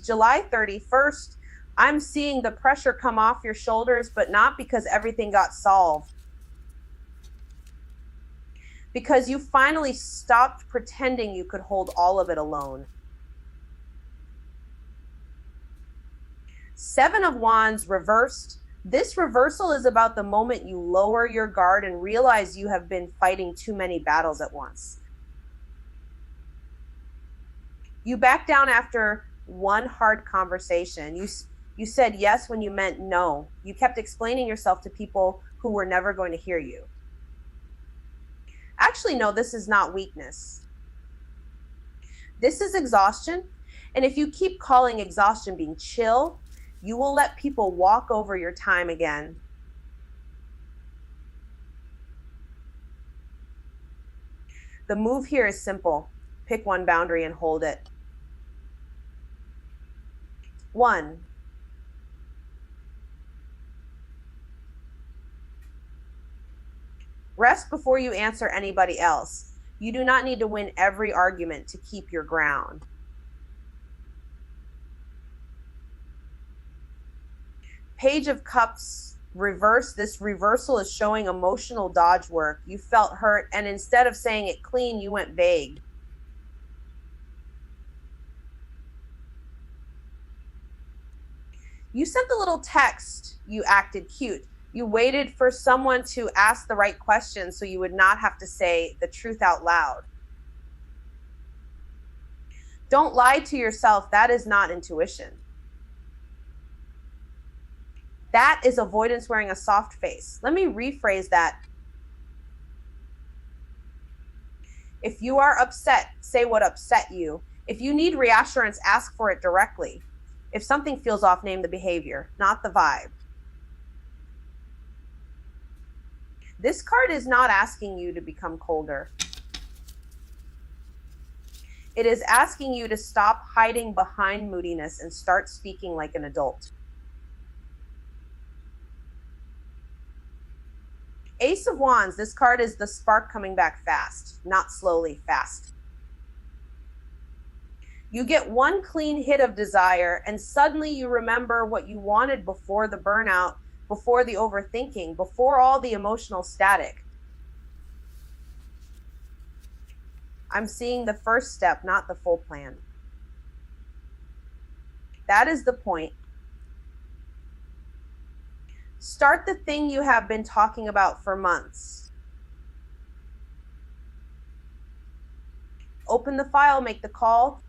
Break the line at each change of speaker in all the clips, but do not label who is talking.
July 31st, I'm seeing the pressure come off your shoulders, but not because everything got solved. Because you finally stopped pretending you could hold all of it alone. Seven of Wands reversed. This reversal is about the moment you lower your guard and realize you have been fighting too many battles at once. You backed down after one hard conversation. You said yes when you meant no. You kept explaining yourself to people who were never going to hear you. Actually, no, this is not weakness. This is exhaustion. And if you keep calling exhaustion being chill, you will let people walk over your time again. The move here is simple. Pick one boundary and hold it. 1. Rest before you answer anybody else. You do not need to win every argument to keep your ground. Page of Cups reverse. This reversal is showing emotional dodge work. You felt hurt, and instead of saying it clean, you went vague. You sent the little text. You acted cute. You waited for someone to ask the right question so you would not have to say the truth out loud. Don't lie to yourself. That is not intuition. That is avoidance wearing a soft face. Let me rephrase that. If you are upset, say what upset you. If you need reassurance, ask for it directly. If something feels off, name the behavior, not the vibe. This card is not asking you to become colder. It is asking you to stop hiding behind moodiness and start speaking like an adult. Ace of Wands, this card is the spark coming back fast, not slowly, fast. You get one clean hit of desire, and suddenly you remember what you wanted before the burnout, before the overthinking, before all the emotional static. I'm seeing the first step, not the full plan. That is the point. Start the thing you have been talking about for months. Open the file, make the call.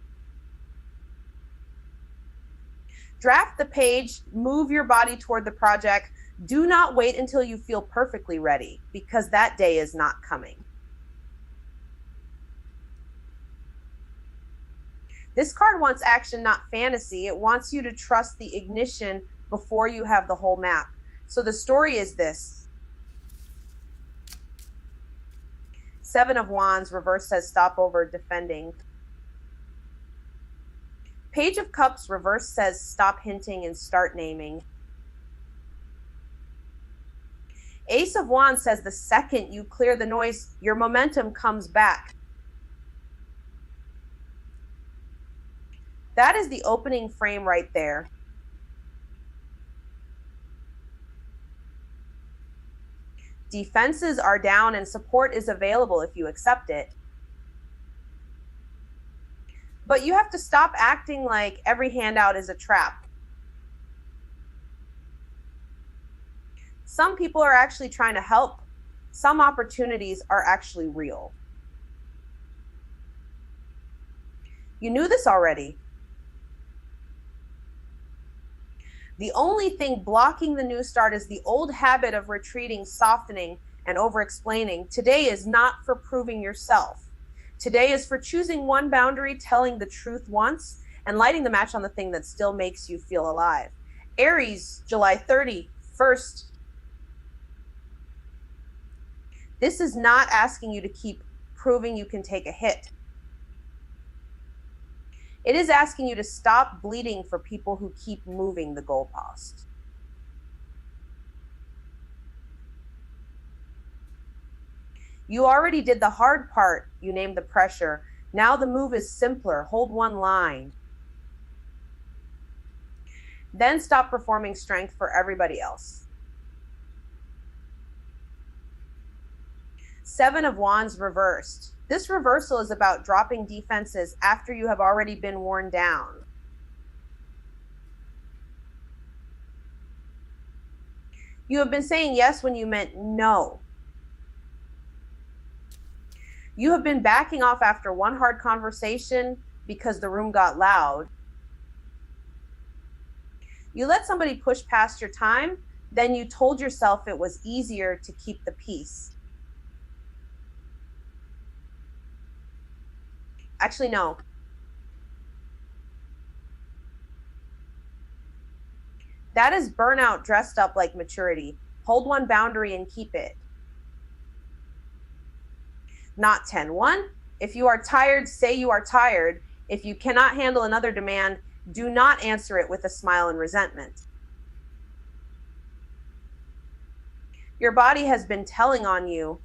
Draft the page, move your body toward the project. Do not wait until you feel perfectly ready, because that day is not coming. This card wants action, not fantasy. It wants you to trust the ignition before you have the whole map. So the story is this. Seven of Wands, reverse says stop over defending. Page of Cups, reverse says stop hinting and start naming. Ace of Wands says the second you clear the noise, your momentum comes back. That is the opening frame right there. Defenses are down and support is available if you accept it. But you have to stop acting like every handout is a trap. Some people are actually trying to help. Some opportunities are actually real. You knew this already. The only thing blocking the new start is the old habit of retreating, softening, and over-explaining. Today is not for proving yourself. Today is for choosing one boundary, telling the truth once, and lighting the match on the thing that still makes you feel alive. Aries, July 31st. This is not asking you to keep proving you can take a hit. It is asking you to stop bleeding for people who keep moving the goalpost. You already did the hard part. You named the pressure. Now the move is simpler. Hold one line. Then stop performing strength for everybody else. 7 of Wands reversed. This reversal is about dropping defenses after you have already been worn down. You have been saying yes when you meant no. You have been backing off after one hard conversation because the room got loud. You let somebody push past your time, then you told yourself it was easier to keep the peace. Actually, no. That is burnout dressed up like maturity. Hold one boundary and keep it. Not 10-1. If you are tired, say you are tired. If you cannot handle another demand, do not answer it with a smile and resentment. Your body has been telling on you.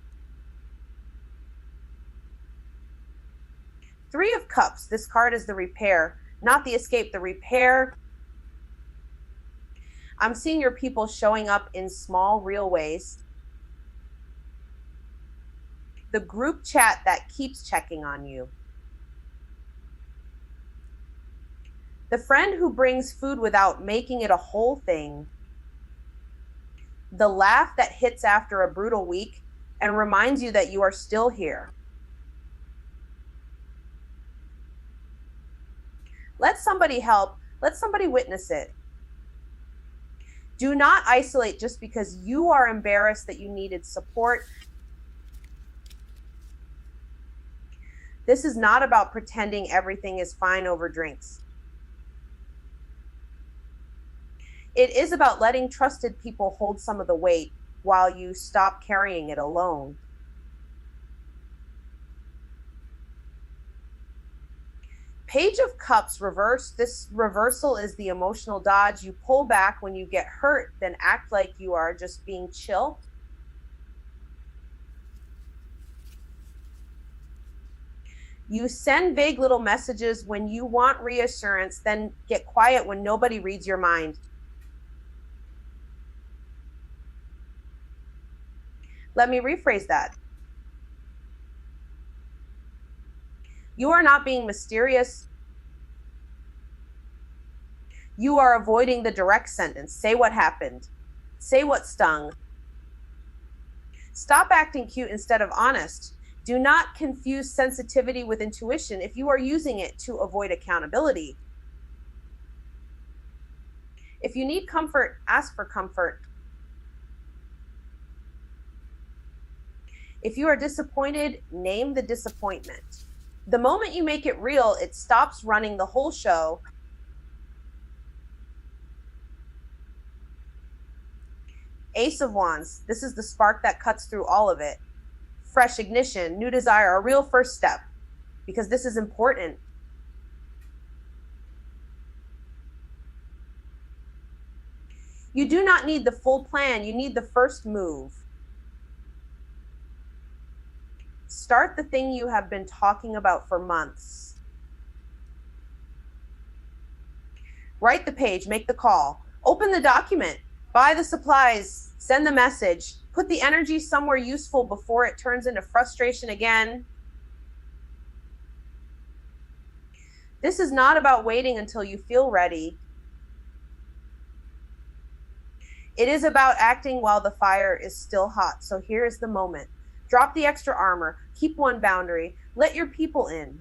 3 of Cups. This card is the repair, not the escape, the repair. I'm seeing your people showing up in small, real ways. The group chat that keeps checking on you. The friend who brings food without making it a whole thing. The laugh that hits after a brutal week and reminds you that you are still here. Let somebody help. Let somebody witness it. Do not isolate just because you are embarrassed that you needed support. This is not about pretending everything is fine over drinks. It is about letting trusted people hold some of the weight while you stop carrying it alone. Page of Cups reversed. This reversal is the emotional dodge. You pull back when you get hurt, then act like you are just being chill. You send vague little messages when you want reassurance, then get quiet when nobody reads your mind. Let me rephrase that. You are not being mysterious. You are avoiding the direct sentence. Say what happened. Say what stung. Stop acting cute instead of honest. Do not confuse sensitivity with intuition if you are using it to avoid accountability. If you need comfort, ask for comfort. If you are disappointed, name the disappointment. The moment you make it real, it stops running the whole show. Ace of Wands. This is the spark that cuts through all of it. Fresh ignition, new desire, a real first step, because this is important. You do not need the full plan. You need the first move. Start the thing you have been talking about for months. Write the page, make the call, open the document, buy the supplies, send the message, put the energy somewhere useful before it turns into frustration again. This is not about waiting until you feel ready. It is about acting while the fire is still hot. So here is the moment. Drop the extra armor, keep one boundary, let your people in.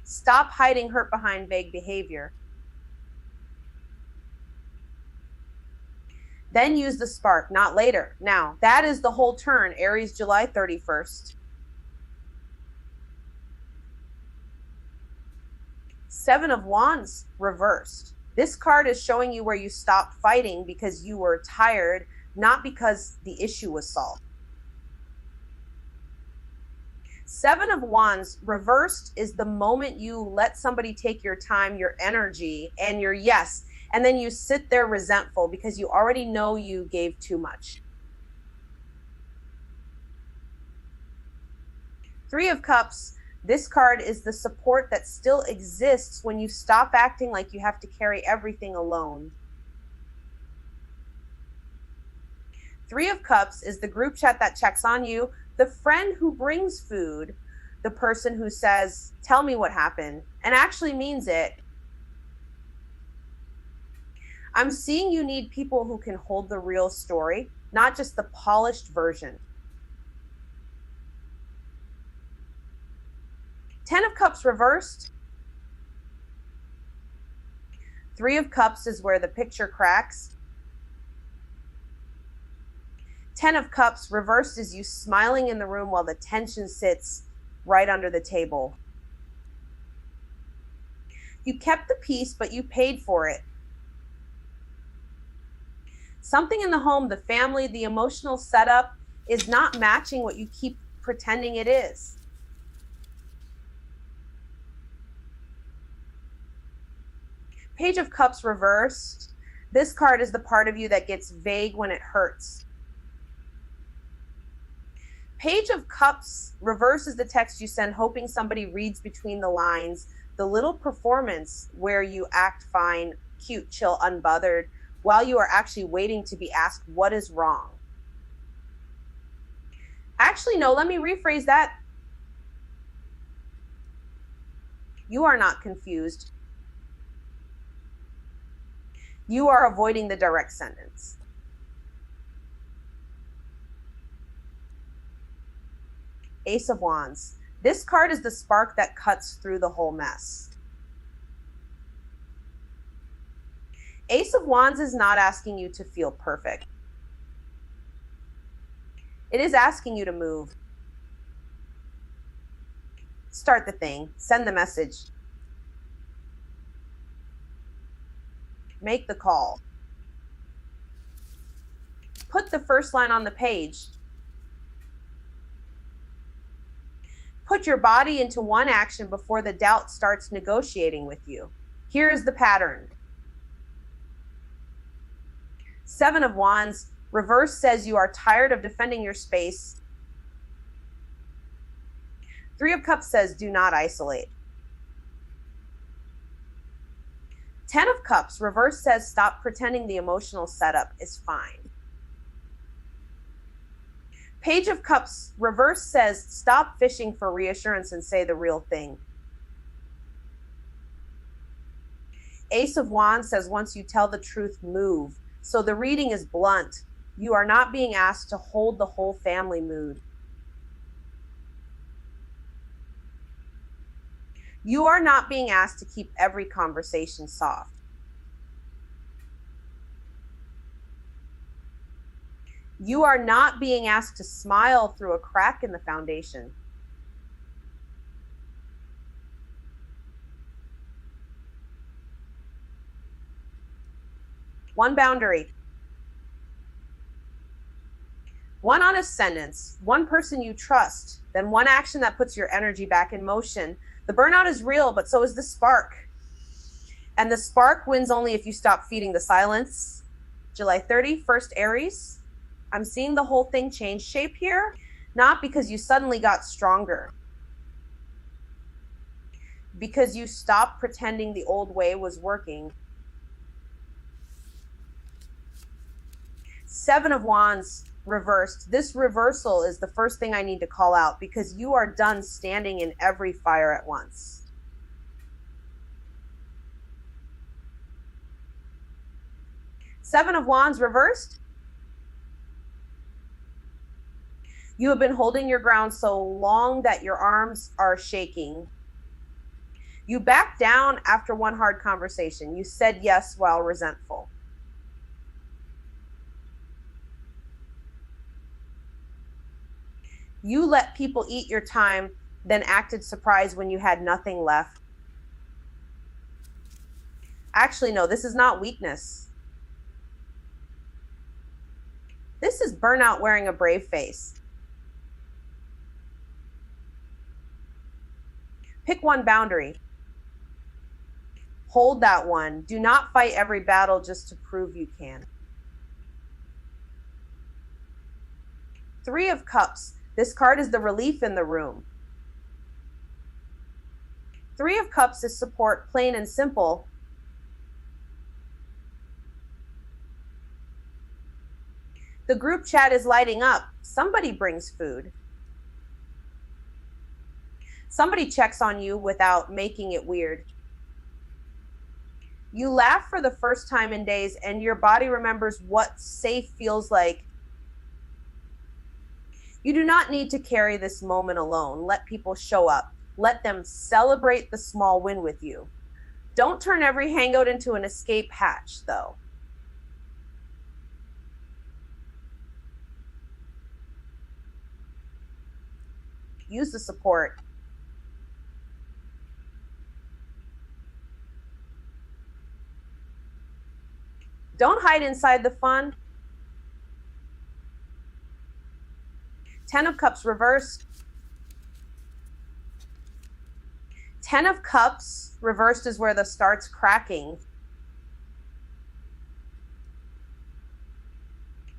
Stop hiding hurt behind vague behavior. Then use the spark, not later. Now, that is the whole turn, Aries, July 31st. 7 of Wands reversed. This card is showing you where you stopped fighting because you were tired, not because the issue was solved. 7 of Wands reversed is the moment you let somebody take your time, your energy, and your yes, and then you sit there resentful because you already know you gave too much. 3 of Cups, This card is the support that still exists when you stop acting like you have to carry everything alone. Three of Cups is the group chat that checks on you, the friend who brings food, the person who says, tell me what happened, and actually means it. I'm seeing you need people who can hold the real story, not just the polished version. 10 of Cups reversed. 3 of Cups is where the picture cracks. 10 of Cups reversed is you smiling in the room while the tension sits right under the table. You kept the peace, but you paid for it. Something in the home, the family, the emotional setup is not matching what you keep pretending it is. Page of Cups reversed. This card is the part of you that gets vague when it hurts. Page of Cups reverse is the text you send hoping somebody reads between the lines, the little performance where you act fine, cute, chill, unbothered, while you are actually waiting to be asked what is wrong. Actually, no, let me rephrase that. You are not confused. You are avoiding the direct sentence. Ace of Wands. This card is the spark that cuts through the whole mess. Ace of Wands is not asking you to feel perfect. It is asking you to move. Start the thing. Send the message. Make the call. Put the first line on the page. Put your body into one action before the doubt starts negotiating with you. Here is the pattern. 7 of Wands, reverse says you are tired of defending your space. 3 of Cups says do not isolate. 10 of Cups, reverse says stop pretending the emotional setup is fine. Page of Cups, reverse says stop fishing for reassurance and say the real thing. Ace of Wands says once you tell the truth, move. So the reading is blunt. You are not being asked to hold the whole family mood. You are not being asked to keep every conversation soft. You are not being asked to smile through a crack in the foundation. One boundary. One honest sentence. One person you trust. Then one action that puts your energy back in motion. The burnout is real, but so is the spark. And the spark wins only if you stop feeding the silence. July 31st, Aries. I'm seeing the whole thing change shape here, not because you suddenly got stronger, because you stopped pretending the old way was working. 7 of Wands reversed. This reversal is the first thing I need to call out because you are done standing in every fire at once. Seven of Wands reversed. You have been holding your ground so long that your arms are shaking. You backed down after one hard conversation. You said yes while resentful. You let people eat your time, then acted surprised when you had nothing left. Actually, no, this is not weakness. This is burnout wearing a brave face. Pick one boundary. Hold that one. Do not fight every battle just to prove you can. 3 of Cups. This card is the relief in the room. Three of Cups is support, plain and simple. The group chat is lighting up. Somebody brings food. Somebody checks on you without making it weird. You laugh for the first time in days, and your body remembers what safe feels like. You do not need to carry this moment alone. Let people show up. Let them celebrate the small win with you. Don't turn every hangout into an escape hatch, though. Use the support. Don't hide inside the fun. 10 of Cups reversed. 10 of Cups reversed is where the starts cracking.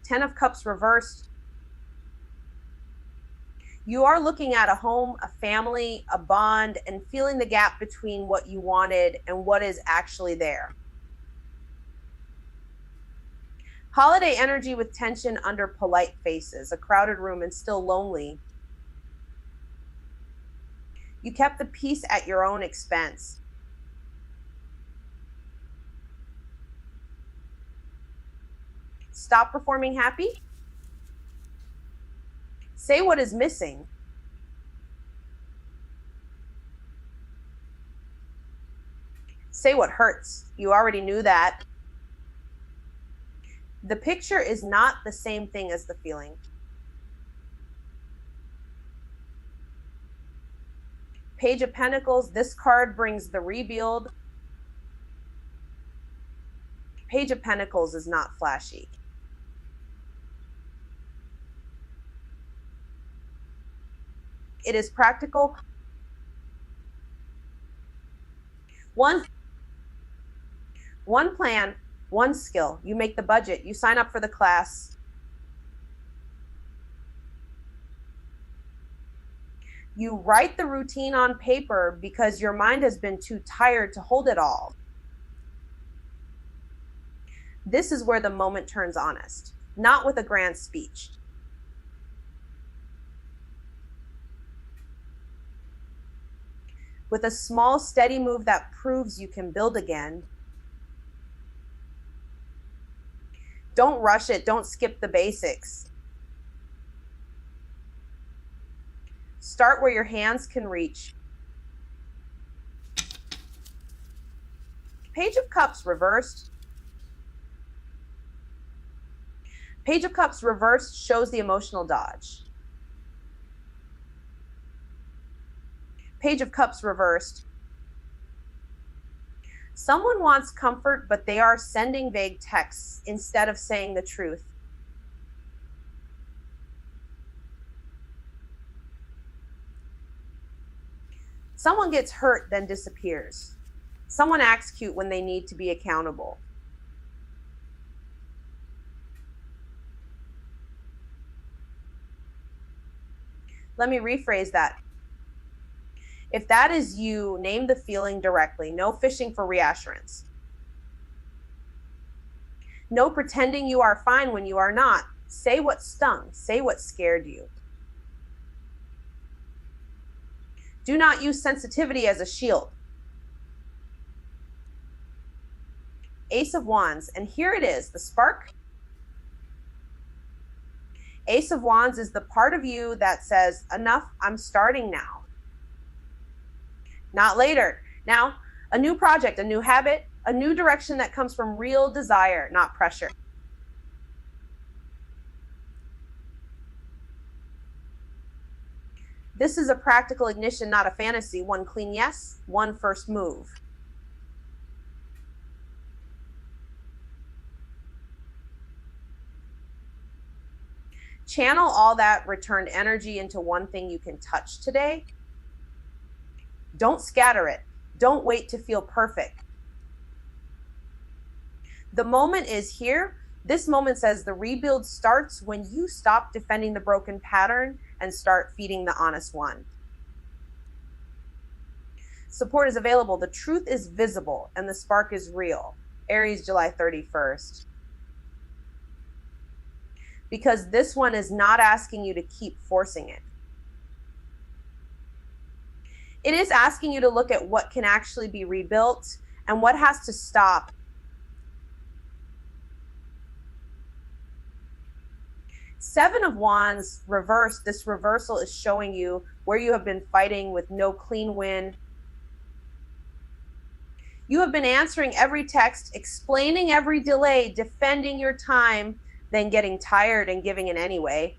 10 of Cups reversed. You are looking at a home, a family, a bond, and feeling the gap between what you wanted and what is actually there. Holiday energy with tension under polite faces, a crowded room and still lonely. You kept the peace at your own expense. Stop performing happy. Say what is missing. Say what hurts. You already knew that. The picture is not the same thing as the feeling. Page of Pentacles, this card brings the rebuild. Page of Pentacles is not flashy. It is practical. One plan, one skill. You make the budget. You sign up for the class. You write the routine on paper because your mind has been too tired to hold it all. This is where the moment turns honest, not with a grand speech. With a small, steady move that proves you can build again. Don't rush it. Don't skip the basics. Start where your hands can reach. Page of Cups reversed. Page of Cups reversed shows the emotional dodge. Page of Cups reversed. Someone wants comfort, but they are sending vague texts instead of saying the truth. Someone gets hurt, then disappears. Someone acts cute when they need to be accountable. Let me rephrase that. If that is you, name the feeling directly. No fishing for reassurance. No pretending you are fine when you are not. Say what stung. Say what scared you. Do not use sensitivity as a shield. Ace of Wands, and here it is, the spark. Ace of Wands is the part of you that says, enough, I'm starting now. Not later. Now, a new project, a new habit, a new direction that comes from real desire, not pressure. This is a practical ignition, not a fantasy. One clean yes, one first move. Channel all that returned energy into one thing you can touch today. Don't scatter it. Don't wait to feel perfect. The moment is here. This moment says the rebuild starts when you stop defending the broken pattern and start feeding the honest one. Support is available. The truth is visible and the spark is real. Aries, July 31st. Because this one is not asking you to keep forcing it. It is asking you to look at what can actually be rebuilt and what has to stop. Seven of Wands reversed. This reversal is showing you where you have been fighting with no clean win. You have been answering every text, explaining every delay, defending your time, then getting tired and giving in anyway.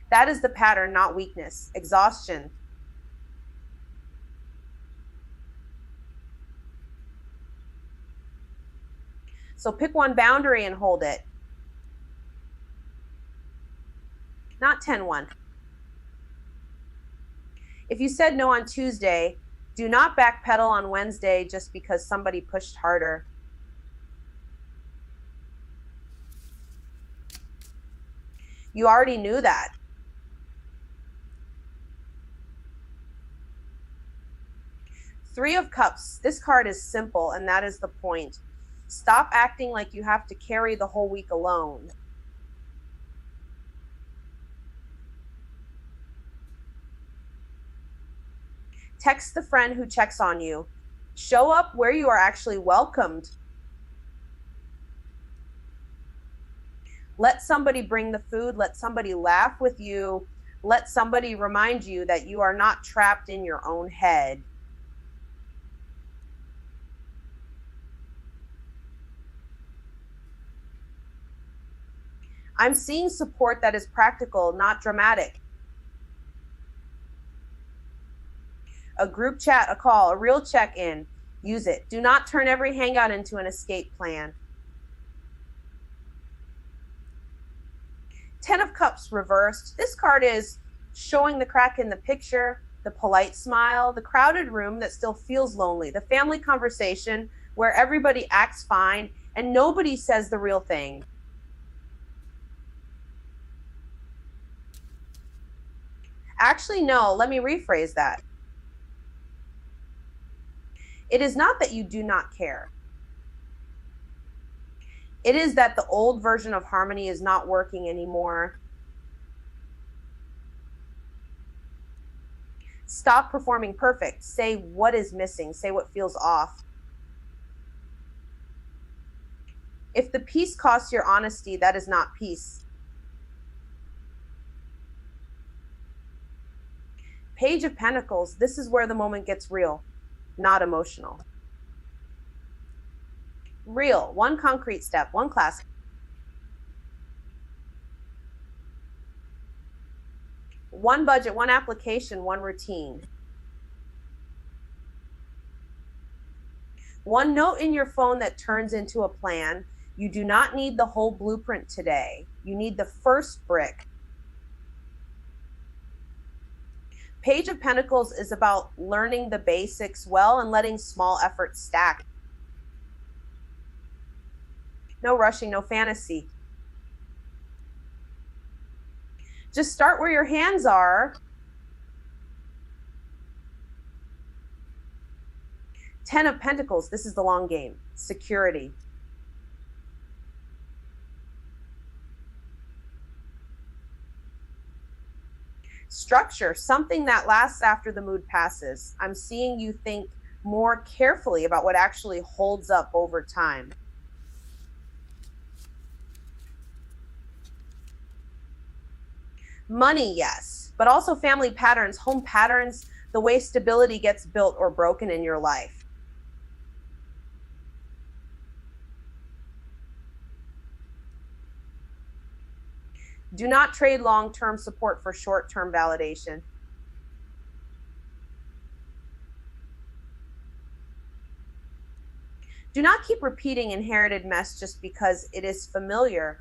That is the pattern, not weakness. Exhaustion. So pick one boundary and hold it. Not 10-1. If you said no on Tuesday, do not backpedal on Wednesday just because somebody pushed harder. You already knew that. Three of Cups. This card is simple, and that is the point. Stop acting like you have to carry the whole week alone. Text the friend who checks on you. Show up where you are actually welcomed. Let somebody bring the food. Let somebody laugh with you. Let somebody remind you that you are not trapped in your own head. I'm seeing support that is practical, not dramatic. A group chat, a call, a real check-in. Use it. Do not turn every hangout into an escape plan. 10 of Cups reversed. This card is showing the crack in the picture, the polite smile, the crowded room that still feels lonely, the family conversation where everybody acts fine and nobody says the real thing. Actually, no, let me rephrase that. It is not that you do not care. It is that the old version of harmony is not working anymore. Stop performing perfect. Say what is missing. Say what feels off. If the peace costs your honesty, that is not peace. Page of Pentacles. This is where the moment gets real, not emotional. Real. One concrete step, one class. One budget, one application, one routine. One note in your phone that turns into a plan. You do not need the whole blueprint today. You need the first brick. Page of Pentacles is about learning the basics well and letting small efforts stack. No rushing, no fantasy. Just start where your hands are. 10 of Pentacles, this is the long game. Security. Structure, something that lasts after the mood passes. I'm seeing you think more carefully about what actually holds up over time. Money, yes, but also family patterns, home patterns, the way stability gets built or broken in your life. Do not trade long-term support for short-term validation. Do not keep repeating inherited mess just because it is familiar.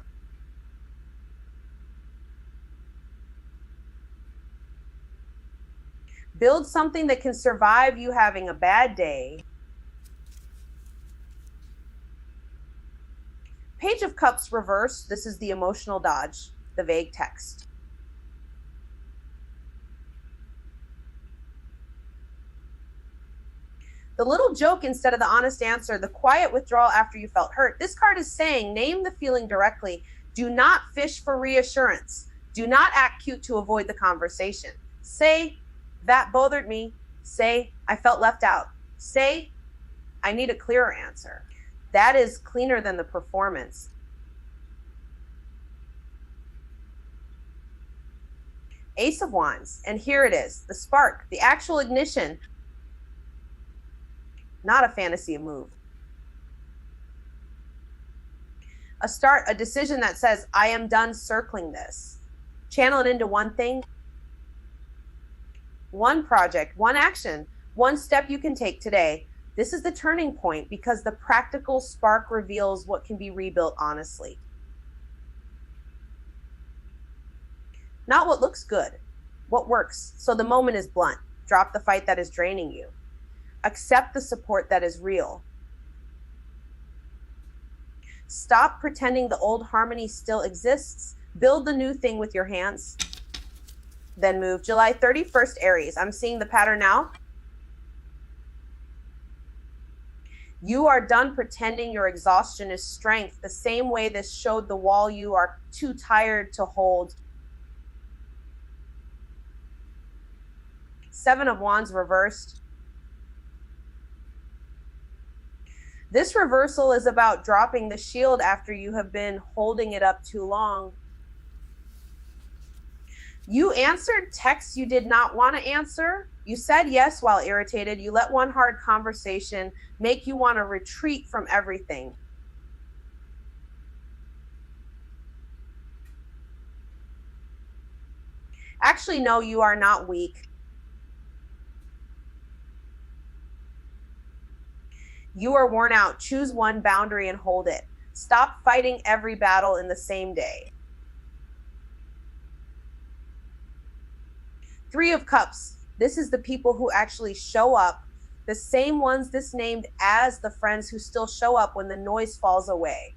Build something that can survive you having a bad day. Page of Cups reversed. This is the emotional dodge, the vague text. The little joke instead of the honest answer, the quiet withdrawal after you felt hurt. This card is saying, name the feeling directly. Do not fish for reassurance. Do not act cute to avoid the conversation. Say, that bothered me. Say, I felt left out. Say, I need a clearer answer. That is cleaner than the performance. Ace of Wands, and here it is, the spark, the actual ignition, not a fantasy move. A start, a decision that says, I am done circling this. Channel it into one thing, one project, one action, one step you can take today. This is the turning point because the practical spark reveals what can be rebuilt honestly. Not what looks good, what works. So the moment is blunt. Drop the fight that is draining you. Accept the support that is real. Stop pretending the old harmony still exists. Build the new thing with your hands. Then move. July 31st, Aries. I'm seeing the pattern now. You are done pretending your exhaustion is strength, the same way this showed the wall you are too tired to hold. Seven of Wands reversed. This reversal is about dropping the shield after you have been holding it up too long. You answered texts you did not want to answer. You said yes while irritated. You let one hard conversation make you want to retreat from everything. Actually, no, you are not weak. You are worn out. Choose one boundary and hold it. Stop fighting every battle in the same day. Three of Cups. This is the people who actually show up, the same ones this named as the friends who still show up when the noise falls away.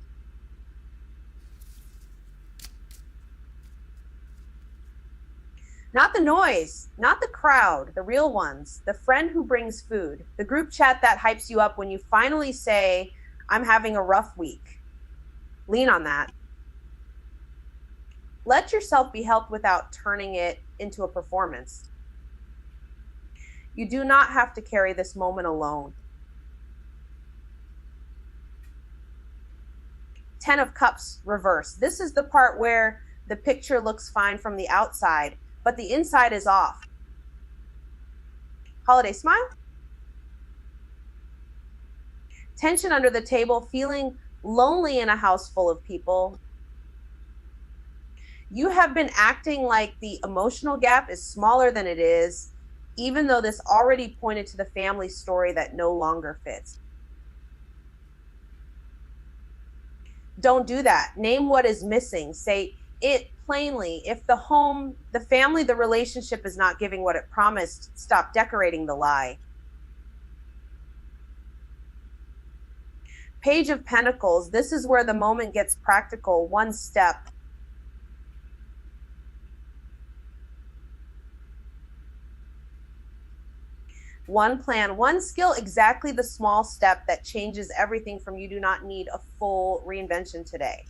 Not the noise, not the crowd, the real ones, the friend who brings food, the group chat that hypes you up when you finally say, I'm having a rough week. Lean on that. Let yourself be helped without turning it into a performance. You do not have to carry this moment alone. 10 of Cups reverse. This is the part where the picture looks fine from the outside, but the inside is off. Holiday smile. Tension under the table, feeling lonely in a house full of people. You have been acting like the emotional gap is smaller than it is, even though this already pointed to the family story that no longer fits. Don't do that. Name what is missing. Say it plainly. If the home, the family, the relationship is not giving what it promised, stop decorating the lie. Page of Pentacles. This is where the moment gets practical. One step. One plan, one skill, exactly the small step that changes everything from you do not need a full reinvention today.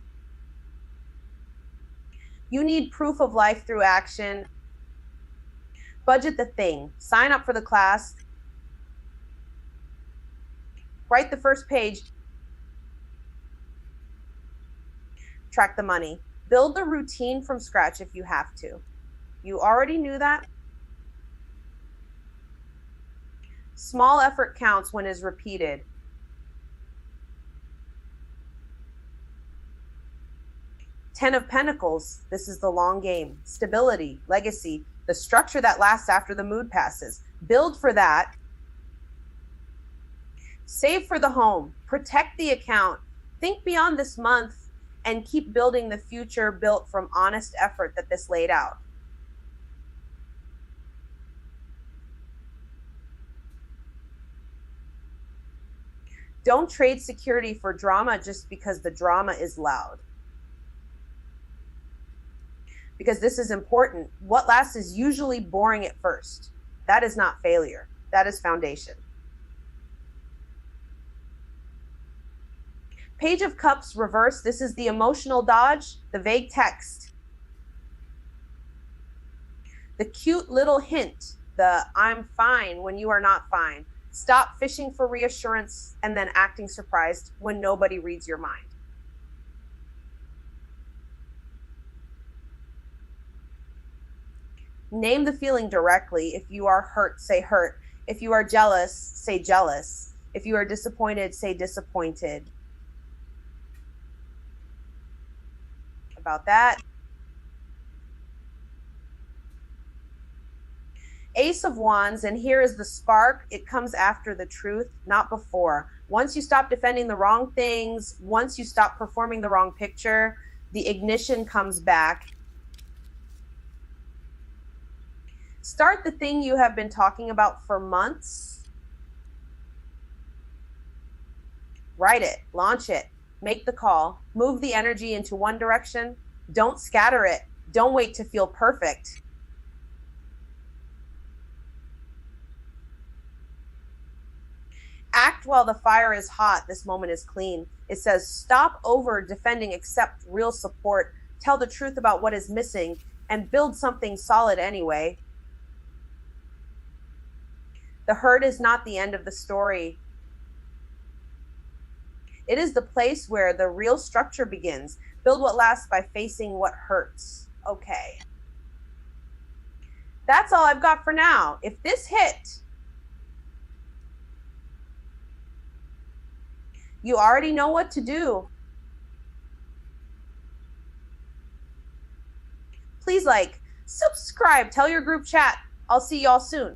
You need proof of life through action. Budget the thing. Sign up for the class. Write the first page. Track the money. Build the routine from scratch if you have to. You already knew that. Small effort counts when is repeated. Ten of Pentacles. This is the long game. Stability, legacy, the structure that lasts after the mood passes. Build for that. Save for the home. Protect the account. Think beyond this month and keep building the future built from honest effort that this laid out. Don't trade security for drama just because the drama is loud. Because this is important. What lasts is usually boring at first. That is not failure. That is foundation. Page of Cups reverse. This is the emotional dodge, the vague text, the cute little hint, the I'm fine when you are not fine. Stop fishing for reassurance and then acting surprised when nobody reads your mind. Name the feeling directly. If you are hurt, say hurt. If you are jealous, say jealous. If you are disappointed, say disappointed. About that. Ace of Wands, and here is the spark. It comes after the truth, not before. Once you stop defending the wrong things, once you stop performing the wrong picture, the ignition comes back. Start the thing you have been talking about for months. Write it, launch it, make the call, move the energy into one direction. Don't scatter it. Don't wait to feel perfect. Act while the fire is hot. This moment is clean. It says, stop over defending, accept real support, tell the truth about what is missing, and build something solid anyway. The hurt is not the end of the story. It is the place where the real structure begins. Build what lasts by facing what hurts. Okay. That's all I've got for now. If this hit, you already know what to do. Please like, subscribe, tell your group chat. I'll see y'all soon.